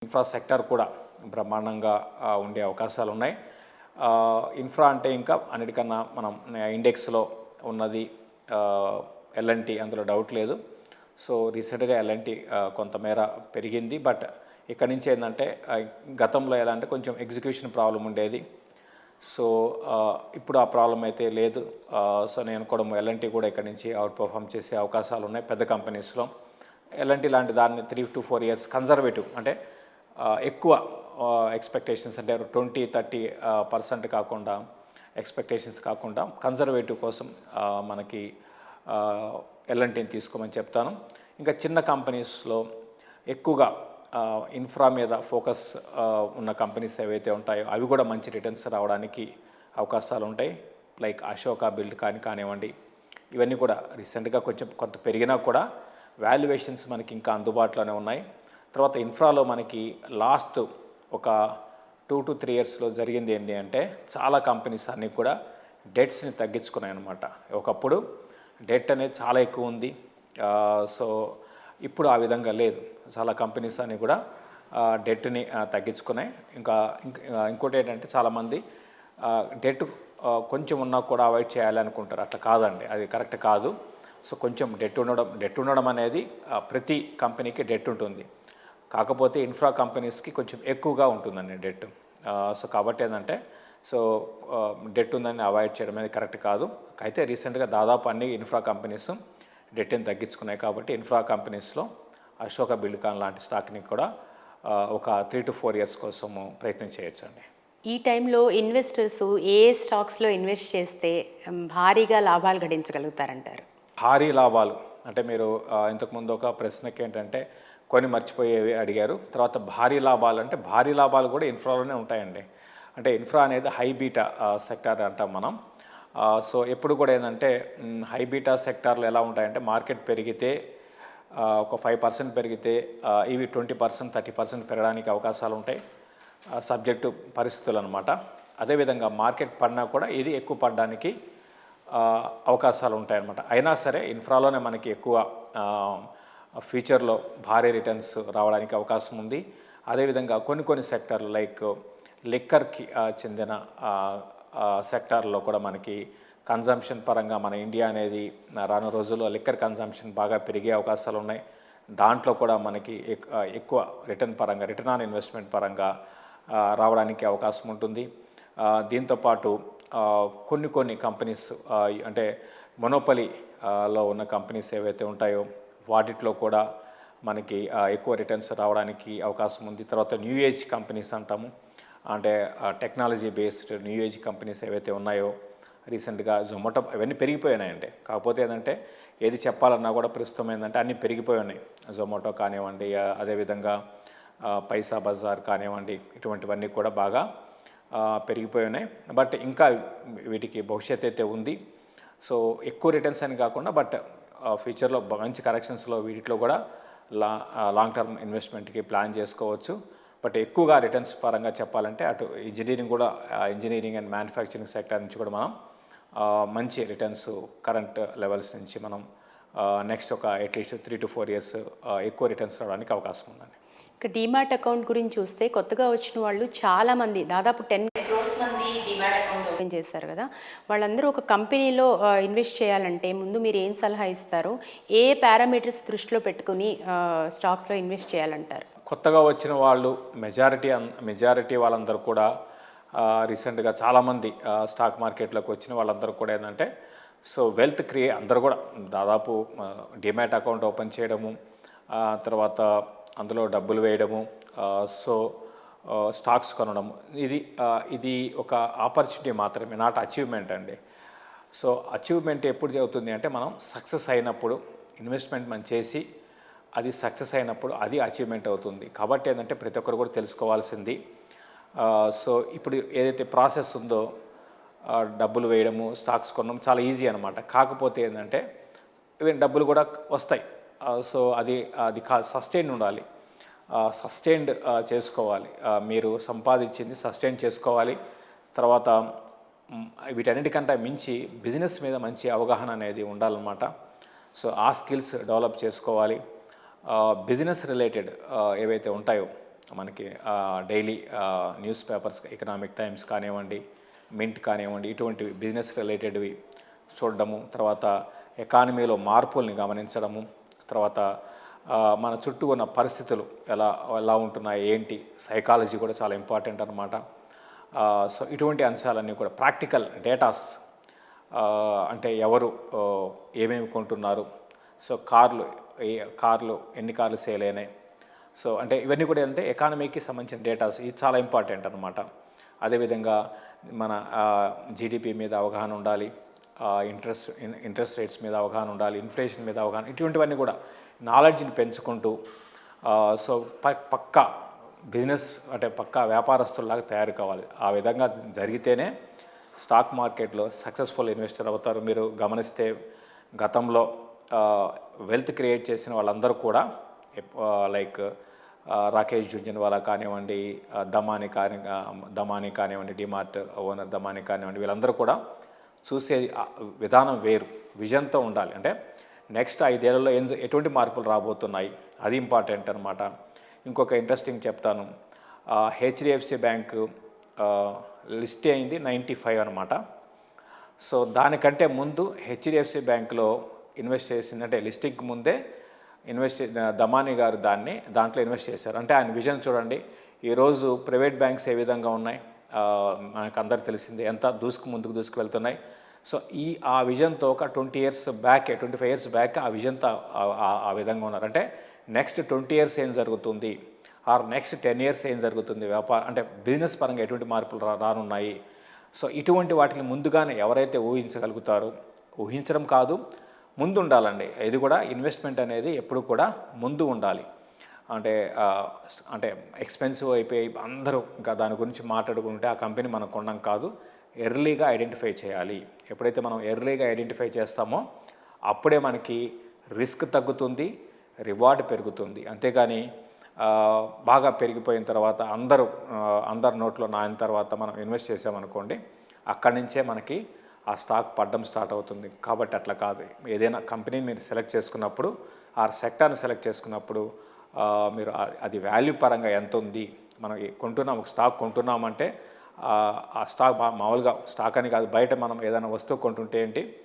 Infra sector కూడా బ్రహ్మాండంగా ఉండే అవకాశాలు ఉన్నాయి. ఇన్ఫ్రా అంటే ఇంకా అన్నిటికన్నా మనం ఇండెక్స్లో ఉన్నది ఎల్ఎన్టీ, అందులో డౌట్ లేదు. సో రీసెంట్గా ఎల్ఎన్టీ కొంతమేర పెరిగింది. బట్ ఇక్కడి నుంచి ఏంటంటే గతంలో ఎలా అంటే కొంచెం ఎగ్జిక్యూషన్ ప్రాబ్లం ఉండేది. సో ఇప్పుడు ఆ ప్రాబ్లం అయితే లేదు. సో నేను కూడా ఎల్ఎన్టీ కూడా ఇక్కడ నుంచి అవుట్ పర్ఫామ్ చేసే అవకాశాలు ఉన్నాయి పెద్ద కంపెనీస్లో. ఎల్ఎన్టీ లాంటి దాన్ని 3 to 4 years కన్జర్వేటివ్ అంటే ఎక్కువ ఎక్స్పెక్టేషన్స్ అంటే 20-30% కాకుండా ఎక్స్పెక్టేషన్స్ కాకుండా కన్జర్వేటివ్ కోసం మనకి ఎల్ఎన్టీని తీసుకోమని చెప్తాను. ఇంకా చిన్న కంపెనీస్లో ఎక్కువగా ఇన్ఫ్రా మీద ఫోకస్ ఉన్న కంపెనీస్ ఏవైతే ఉంటాయో అవి కూడా మంచి రిటర్న్స్ రావడానికి అవకాశాలు ఉంటాయి. లైక్ అశోక బిల్డ్ కానివ్వండి, ఇవన్నీ కూడా రీసెంట్గా కొంత పెరిగినా కూడా వాల్యుయేషన్స్ మనకి ఇంకా అందుబాటులోనే ఉన్నాయి. తర్వాత ఇన్ఫ్రాలో మనకి లాస్ట్ ఒక 2 to 3 yearsలో జరిగింది ఏంటి అంటే చాలా కంపెనీస్ అన్నీ కూడా డెట్స్ని తగ్గించుకున్నాయి అన్నమాట. ఒకప్పుడు డెట్ అనేది చాలా ఎక్కువ ఉంది. సో ఇప్పుడు ఆ విధంగా లేదు. చాలా కంపెనీస్ అన్నీ కూడా డెట్ని తగ్గించుకున్నాయి. ఇంకోటి ఏంటంటే చాలామంది డెట్ కొంచెం ఉన్నా కూడా అవాయిడ్ చేయాలి అనుకుంటారు. అట్లా కాదండి, అది కరెక్ట్ కాదు. సో కొంచెం డెట్ ఉండడం అనేది ప్రతి కంపెనీకి డెట్ ఉంటుంది. కాకపోతే ఇన్ఫ్రా కంపెనీస్కి కొంచెం ఎక్కువగా ఉంటుందండి డెట్. సో కాబట్టి ఏంటంటే డెట్ ఉందని అవాయిడ్ చేయడం అనేది కరెక్ట్ కాదు. అయితే రీసెంట్గా దాదాపు అన్ని ఇన్ఫ్రా కంపెనీస్ డెట్ని తగ్గించుకున్నాయి. కాబట్టి ఇన్ఫ్రా కంపెనీస్లో అశోక బిల్డ్కాన్ లాంటి స్టాక్ని కూడా ఒక 3 to 4 years కోసము ప్రయత్నం చేయొచ్చండి. ఈ టైంలో ఇన్వెస్టర్స్ ఏ స్టాక్స్లో ఇన్వెస్ట్ చేస్తే భారీగా లాభాలు గడించగలుగుతారంటారు? భారీ లాభాలు అంటే మీరు ఇంతకుముందు ఒక ప్రశ్నకి ఏంటంటే కొన్ని మర్చిపోయేవి అడిగారు. తర్వాత భారీ లాభాలు అంటే భారీ లాభాలు కూడా ఇన్ఫ్రాలోనే ఉంటాయండి. అంటే ఇన్ఫ్రా అనేది హై బీటా సెక్టార్ అంటాం మనం. సో ఎప్పుడు కూడా ఏంటంటే హై బీటా సెక్టార్లు ఎలా ఉంటాయంటే మార్కెట్ పెరిగితే ఒక 5% పెరిగితే ఇవి 20%, 30% పెరగడానికి అవకాశాలు ఉంటాయి, సబ్జెక్టు పరిస్థితులు అనమాట. అదేవిధంగా మార్కెట్ పడినా కూడా ఇది ఎక్కువ పడడానికి అవకాశాలు ఉంటాయన్నమాట. అయినా సరే ఇన్ఫ్రాలోనే మనకి ఎక్కువ ఫ్యూచర్లో భారీ రిటర్న్స్ రావడానికి అవకాశం ఉంది. అదేవిధంగా కొన్ని సెక్టార్లు లైక్ లిక్కర్కి చెందిన సెక్టార్లో కూడా మనకి కన్జంప్షన్ పరంగా మన ఇండియా అనేది రానున్న రోజుల్లో లిక్కర్ కన్జంప్షన్ బాగా పెరిగే అవకాశాలు ఉన్నాయి. దాంట్లో కూడా మనకి ఎక్కువ రిటర్న్ ఆన్ ఇన్వెస్ట్మెంట్ పరంగా రావడానికి అవకాశం ఉంటుంది. దీంతోపాటు కొన్ని కంపెనీస్ అంటే మొనోపలీలో ఉన్న కంపెనీస్ ఏవైతే ఉంటాయో వాటిలో కూడా మనకి ఎక్కువ రిటర్న్స్ రావడానికి అవకాశం ఉంది. తర్వాత న్యూ ఏజ్ కంపెనీస్ అంటాము, అంటే technology based new age companies ఏవైతే ఉన్నాయో రీసెంట్గా జొమాటో ఇవన్నీ పెరిగిపోయినాయండి. కాకపోతే ఏంటంటే ఏది చెప్పాలన్నా కూడా ప్రస్తుతం ఏంటంటే అన్నీ పెరిగిపోయి ఉన్నాయి. జొమాటో కానివ్వండి, అదేవిధంగా పైసా బజార్ కానివ్వండి, ఇటువంటివన్నీ కూడా బాగా పెరిగిపోయి ఉన్నాయి. బట్ ఇంకా వీటికి భవిష్యత్తు అయితే ఉంది. సో ఎక్కువ రిటర్న్స్ అని కాకుండా బట్ ఫ్యూచర్లో మంచి కరెక్షన్స్లో వీటిలో కూడా లాంగ్ టర్మ్ ఇన్వెస్ట్మెంట్కి ప్లాన్ చేసుకోవచ్చు. బట్ ఎక్కువగా రిటర్న్స్ పరంగా చెప్పాలంటే అటు ఇంజనీరింగ్ అండ్ మ్యానుఫ్యాక్చరింగ్ సెక్టర్ నుంచి కూడా మనం మంచి రిటర్న్స్ కరెంట్ లెవెల్స్ నుంచి మనం నెక్స్ట్ ఒక అట్లీస్ట్ 3 to 4 years ఎక్కువ రిటర్న్స్ రావడానికి అవకాశం ఉందండి. ఇక డీమాట్ అకౌంట్ గురించి చూస్తే కొత్తగా వచ్చిన వాళ్ళు చాలామంది దాదాపు 10 crores మంది డీమాట్ అకౌంట్ ఓపెన్ చేశారు కదా. వాళ్ళందరూ ఒక కంపెనీలో ఇన్వెస్ట్ చేయాలంటే ముందు మీరు ఏం సలహా ఇస్తారు? ఏ పారామీటర్స్ దృష్టిలో పెట్టుకుని స్టాక్స్లో ఇన్వెస్ట్ చేయాలంటారు? కొత్తగా వచ్చిన వాళ్ళు మెజారిటీ వాళ్ళందరూ కూడా రీసెంట్గా చాలామంది స్టాక్ మార్కెట్లోకి వచ్చిన వాళ్ళందరూ కూడా ఏంటంటే వెల్త్ అందరూ కూడా దాదాపు డిమాట్ అకౌంట్ ఓపెన్ చేయడము, తర్వాత అందులో డబ్బులు వేయడము, స్టాక్స్ కొనడము, ఇది ఒక ఆపర్చునిటీ మాత్రమే, నాట్ అచీవ్మెంట్ అండి. సో అచీవ్మెంట్ ఎప్పుడు జరుగుతుంది అంటే మనం సక్సెస్ అయినప్పుడు, ఇన్వెస్ట్మెంట్ మనం చేసి అది సక్సెస్ అయినప్పుడు అది అచీవ్మెంట్ అవుతుంది. కాబట్టి ఏంటంటే ప్రతి ఒక్కరు కూడా తెలుసుకోవాల్సింది. సో ఇప్పుడు ఏదైతే ప్రాసెస్ ఉందో డబ్బులు వేయడము, స్టాక్స్ కొనడం చాలా ఈజీ అనమాట. కాకపోతే ఏంటంటే డబ్బులు కూడా వస్తాయి. సో అది సస్టైన్ ఉండాలి, సస్టైన్డ్ చేసుకోవాలి. మీరు సంపాదించింది సస్టైన్ చేసుకోవాలి. తర్వాత వీటన్నిటికంటే మించి బిజినెస్ మీద మంచి అవగాహన అనేది ఉండాలన్నమాట. సో ఆ స్కిల్స్ డెవలప్ చేసుకోవాలి. బిజినెస్ రిలేటెడ్ ఏవైతే ఉంటాయో మనకి daily news papers economic times కానివ్వండి, మింట్ కానివ్వండి, ఇటువంటివి బిజినెస్ రిలేటెడ్వి చూడడము, తర్వాత ఎకానమీలో మార్పుల్ని గమనించడము, తర్వాత మన చుట్టూ ఉన్న పరిస్థితులు ఎలా ఎలా ఉంటున్నాయి ఏంటి, సైకాలజీ కూడా చాలా ఇంపార్టెంట్ అనమాట. సో ఇటువంటి అంశాలన్నీ కూడా ప్రాక్టికల్ డేటాస్, అంటే ఎవరు ఏమేమి కొంటున్నారు, సో కార్లు ఎన్ని కార్లు సేల్ అయినాయి, సో అంటే ఇవన్నీ కూడా అంటే ఎకానమీకి సంబంధించిన డేటాస్, ఇది చాలా ఇంపార్టెంట్ అనమాట. అదేవిధంగా మన జీడిపి మీద అవగాహన ఉండాలి, ఇంట్రెస్ట్ రేట్స్ మీద అవగాహన ఉండాలి, ఇన్ఫ్లేషన్ మీద అవగాహన, ఇటువంటివన్నీ కూడా నాలెడ్జ్ని పెంచుకుంటూ సో పక్కా బిజినెస్ అంటే పక్కా వ్యాపారస్తుల్లాగా తయారు కావాలి. ఆ విధంగా జరిగితేనే స్టాక్ మార్కెట్లో సక్సెస్ఫుల్ ఇన్వెస్టర్ అవుతారు. మీరు గమనిస్తే గతంలో వెల్త్ క్రియేట్ చేసిన వాళ్ళందరూ కూడా లైక్ రాకేష్ జుంజన్వాలా కానివ్వండి, దమాని కానివ్వండి, డిమార్ట్ ఓనర్ దమాని కానివ్వండి, వీళ్ళందరూ కూడా చూసే విధానం వేరు, విజన్తో ఉండాలి. అంటే నెక్స్ట్ 5 ఏళ్లలో ఎటువంటి మార్పులు రాబోతున్నాయి, అది ఇంపార్టెంట్ అనమాట. ఇంకొక ఇంట్రెస్టింగ్ చెప్తాను. హెచ్డిఎఫ్సి బ్యాంకు లిస్ట్ అయింది 95 అనమాట. సో దానికంటే ముందు హెచ్డిఎఫ్సి బ్యాంకులో ఇన్వెస్ట్ చేసిందంటే లిస్టింగ్కి ముందే దమాని గారు దాంట్లో ఇన్వెస్ట్ చేశారు. అంటే ఆయన విజన్ చూడండి. ఈరోజు ప్రైవేట్ బ్యాంక్స్ ఏ విధంగా ఉన్నాయి మనకు అందరికి తెలిసిందే, ఎంత ముందుకు వెళ్తున్నాయి. సో ఆ విజన్తో ఒక 25 ఇయర్స్ బ్యాక్ ఆ విజన్తో ఆ విధంగా ఉన్నారు. అంటే నెక్స్ట్ 20 ఇయర్స్ ఏం జరుగుతుంది, ఆర్ నెక్స్ట్ 10 ఇయర్స్ ఏం జరుగుతుంది, అంటే బిజినెస్ పరంగా ఎటువంటి మార్పులు రానున్నాయి. సో ఇటువంటి వాటిని ముందుగానే ఎవరైతే ఊహించగలుగుతారో, ఊహించడం కాదు ముందు ఉండాలండి. ఇది కూడా ఇన్వెస్ట్మెంట్ అనేది ఎప్పుడు కూడా ముందు ఉండాలి. అంటే ఎక్స్పెన్సివ్ అయిపోయి అందరూ ఇంకా దాని గురించి మాట్లాడుకుంటే ఆ కంపెనీ మనం కొనడం కాదు, ఎర్లీగా ఐడెంటిఫై చేయాలి. ఎప్పుడైతే మనం ఎర్లీగా ఐడెంటిఫై చేస్తామో అప్పుడే మనకి రిస్క్ తగ్గుతుంది, రివార్డ్ పెరుగుతుంది. అంతేగాని బాగా పెరిగిపోయిన తర్వాత అందరు నోట్లో నాయిన తర్వాత మనం ఇన్వెస్ట్ చేసామనుకోండి, అక్కడి నుంచే మనకి ఆ స్టాక్ పడడం స్టార్ట్ అవుతుంది. కాబట్టి అట్లా కాదు. ఏదైనా కంపెనీని మీరు సెలెక్ట్ చేసుకున్నప్పుడు, ఆ సెక్టార్ని సెలెక్ట్ చేసుకున్నప్పుడు మీరు అది వాల్యూ పరంగా ఎంత ఉంది, మనం ఒక స్టాక్ కొంటున్నామంటే ఆ స్టాక్ మామూలుగా స్టాక్ అని కాదు, బయట మనం ఏదైనా వస్తువు కొంటుంటే ఏంటి